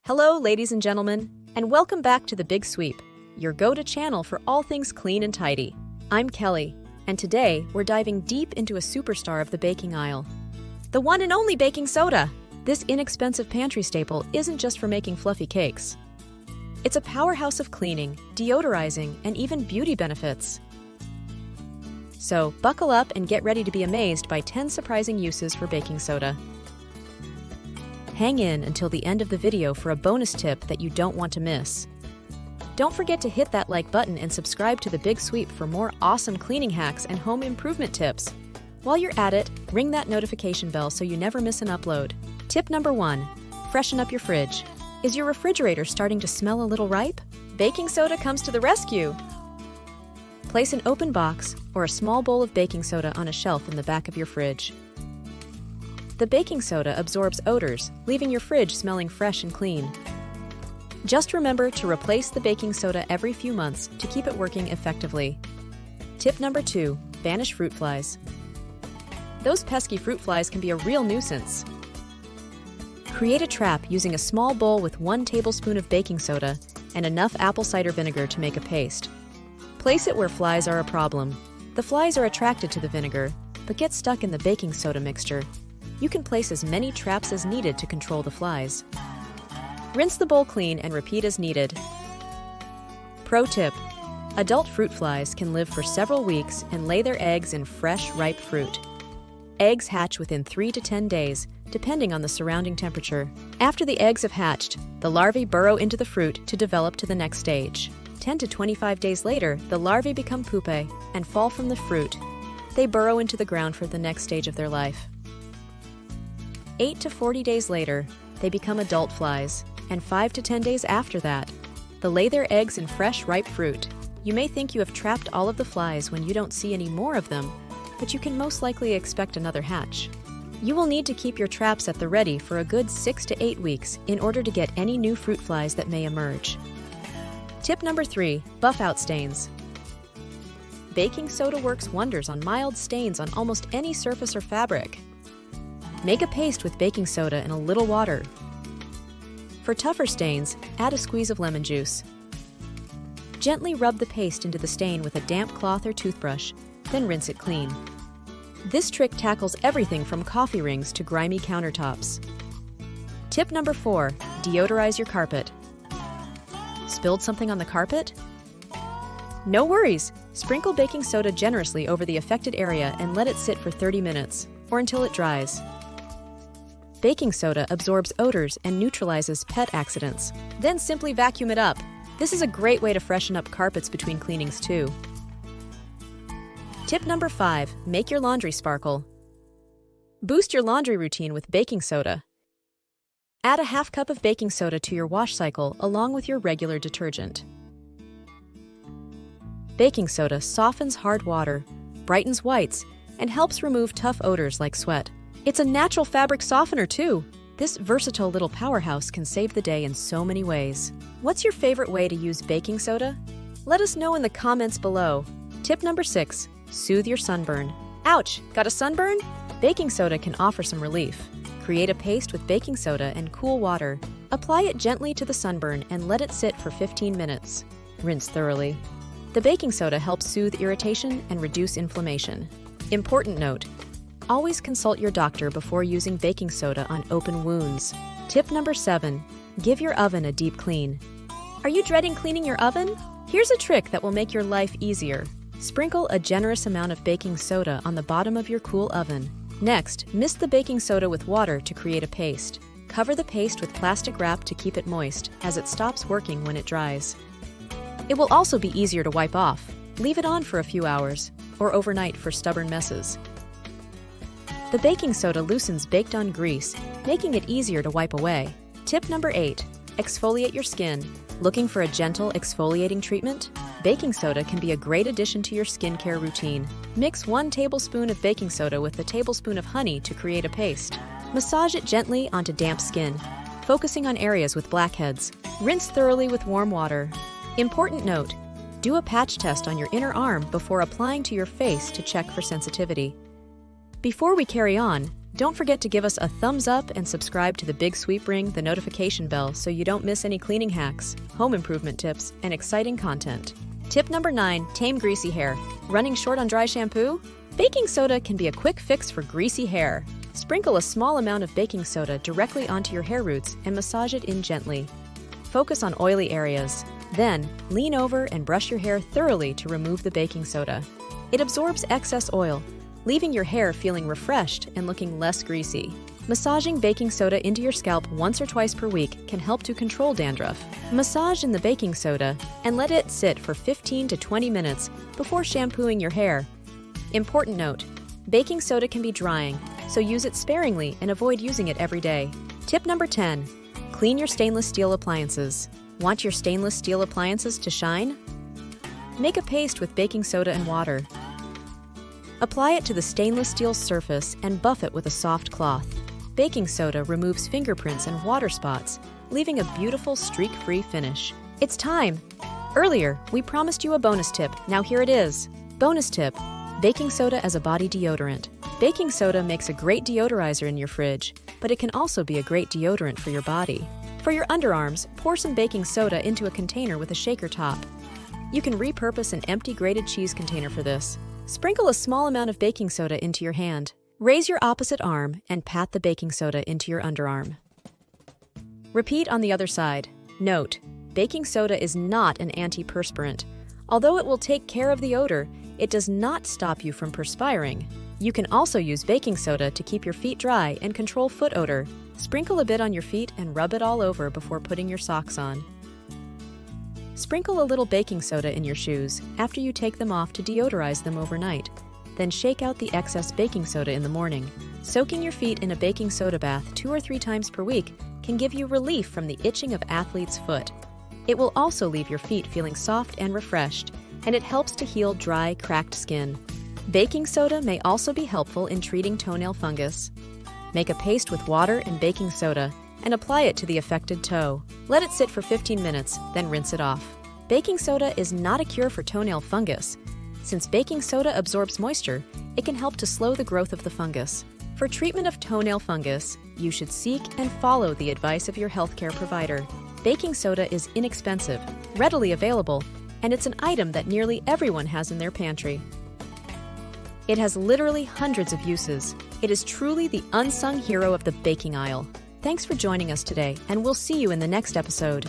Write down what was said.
Hello, ladies and gentlemen, and welcome back to The Big Sweep, your go-to channel for all things clean and tidy. I'm Kelly, and today we're diving deep into a superstar of the baking aisle, the one and only baking soda. This inexpensive pantry staple isn't just for making fluffy cakes. It's a powerhouse of cleaning, deodorizing, and even beauty benefits. So, buckle up and get ready to be amazed by 10 surprising uses for baking soda. Hang in until the end of the video for a bonus tip that you don't want to miss. Don't forget to hit that like button and subscribe to The Big Sweep for more awesome cleaning hacks and home improvement tips. While you're at it, ring that notification bell so you never miss an upload. Tip number 1. Freshen up your fridge. Is your refrigerator starting to smell a little ripe? Baking soda comes to the rescue. Place an open box or a small bowl of baking soda on a shelf in the back of your fridge. The baking soda absorbs odors, leaving your fridge smelling fresh and clean. Just remember to replace the baking soda every few months to keep it working effectively. Tip number 2. Banish fruit flies. Those pesky fruit flies can be a real nuisance. Create a trap using a small bowl with 1 tablespoon of baking soda and enough apple cider vinegar to make a paste. Place it where flies are a problem. The flies are attracted to the vinegar, but get stuck in the baking soda mixture. You can place as many traps as needed to control the flies. Rinse the bowl clean and repeat as needed. Pro tip: adult fruit flies can live for several weeks and lay their eggs in fresh, ripe fruit. Eggs hatch within 3 to 10 days, depending on the surrounding temperature. After the eggs have hatched, the larvae burrow into the fruit to develop to the next stage. 10 to 25 days later, the larvae become pupae and fall from the fruit. They burrow into the ground for the next stage of their life. 8 to 40 days later, they become adult flies, and 5 to 10 days after that, they lay their eggs in fresh, ripe fruit. You may think you have trapped all of the flies when you don't see any more of them, but you can most likely expect another hatch. You will need to keep your traps at the ready for a good 6 to 8 weeks in order to get any new fruit flies that may emerge. Tip number 3. Buff out stains. Baking soda works wonders on mild stains on almost any surface or fabric. Make a paste with baking soda and a little water. For tougher stains, add a squeeze of lemon juice. Gently rub the paste into the stain with a damp cloth or toothbrush, then rinse it clean. This trick tackles everything from coffee rings to grimy countertops. Tip number 4. Deodorize your carpet. Spilled something on the carpet? No worries! Sprinkle baking soda generously over the affected area and let it sit for 30 minutes, or until it dries. Baking soda absorbs odors and neutralizes pet accidents. Then simply vacuum it up. This is a great way to freshen up carpets between cleanings too. Tip number 5. Make your laundry sparkle. Boost your laundry routine with baking soda. Add a half cup of baking soda to your wash cycle along with your regular detergent. Baking soda softens hard water, brightens whites, and helps remove tough odors like sweat. It's a natural fabric softener too. This versatile little powerhouse can save the day in so many ways. What's your favorite way to use baking soda? Let us know in the comments below. Tip number 6. Soothe your sunburn. Ouch! Got a sunburn? Baking soda can offer some relief. Create a paste with baking soda and cool water. Apply it gently to the sunburn and let it sit for 15 minutes. Rinse thoroughly. The baking soda helps soothe irritation and reduce inflammation. Important note: always consult your doctor before using baking soda on open wounds. Tip number 7. Give your oven a deep clean. Are you dreading cleaning your oven? Here's a trick that will make your life easier. Sprinkle a generous amount of baking soda on the bottom of your cool oven. Next, mist the baking soda with water to create a paste. Cover the paste with plastic wrap to keep it moist, as it stops working when it dries. It will also be easier to wipe off. Leave it on for a few hours, or overnight for stubborn messes. The baking soda loosens baked-on grease, making it easier to wipe away. Tip number 8. Exfoliate your skin. Looking for a gentle exfoliating treatment? Baking soda can be a great addition to your skincare routine. Mix 1 tablespoon of baking soda with a tablespoon of honey to create a paste. Massage it gently onto damp skin, focusing on areas with blackheads. Rinse thoroughly with warm water. Important note: do a patch test on your inner arm before applying to your face to check for sensitivity. Before we carry on, Don't forget to give us a thumbs up and subscribe to the Big Sweep, ring the notification bell so you don't miss any cleaning hacks, home improvement tips, and exciting content. Tip number 9, tame greasy hair. Running short on dry shampoo? Baking soda can be a quick fix for greasy hair. Sprinkle a small amount of baking soda directly onto your hair roots and massage it in gently. Focus on oily areas. Then, lean over and brush your hair thoroughly to remove the baking soda. It absorbs excess oil, leaving your hair feeling refreshed and looking less greasy. Massaging baking soda into your scalp once or twice per week can help to control dandruff. Massage in the baking soda and let it sit for 15 to 20 minutes before shampooing your hair. Important note: baking soda can be drying, so use it sparingly and avoid using it every day. Tip number 10, clean your stainless steel appliances. Want your stainless steel appliances to shine? Make a paste with baking soda and water. Apply it to the stainless steel surface and buff it with a soft cloth. Baking soda removes fingerprints and water spots, leaving a beautiful streak-free finish. It's time! Earlier, we promised you a bonus tip. Now here it is. Bonus tip: baking soda as a body deodorant. Baking soda makes a great deodorizer in your fridge, but it can also be a great deodorant for your body. For your underarms, pour some baking soda into a container with a shaker top. You can repurpose an empty grated cheese container for this. Sprinkle a small amount of baking soda into your hand. Raise your opposite arm and pat the baking soda into your underarm. Repeat on the other side. Note: baking soda is not an antiperspirant. Although it will take care of the odor, it does not stop you from perspiring. You can also use baking soda to keep your feet dry and control foot odor. Sprinkle a bit on your feet and rub it all over before putting your socks on. Sprinkle a little baking soda in your shoes after you take them off to deodorize them overnight. Then shake out the excess baking soda in the morning. Soaking your feet in a baking soda bath 2 or 3 times per week can give you relief from the itching of athlete's foot. It will also leave your feet feeling soft and refreshed, and it helps to heal dry, cracked skin. Baking soda may also be helpful in treating toenail fungus. Make a paste with water and baking soda and apply it to the affected toe. Let it sit for 15 minutes, then rinse it off. Baking soda is not a cure for toenail fungus. Since baking soda absorbs moisture, it can help to slow the growth of the fungus. For treatment of toenail fungus, you should seek and follow the advice of your healthcare provider. Baking soda is inexpensive, readily available, and it's an item that nearly everyone has in their pantry. It has literally hundreds of uses. It is truly the unsung hero of the baking aisle. Thanks for joining us today, and we'll see you in the next episode.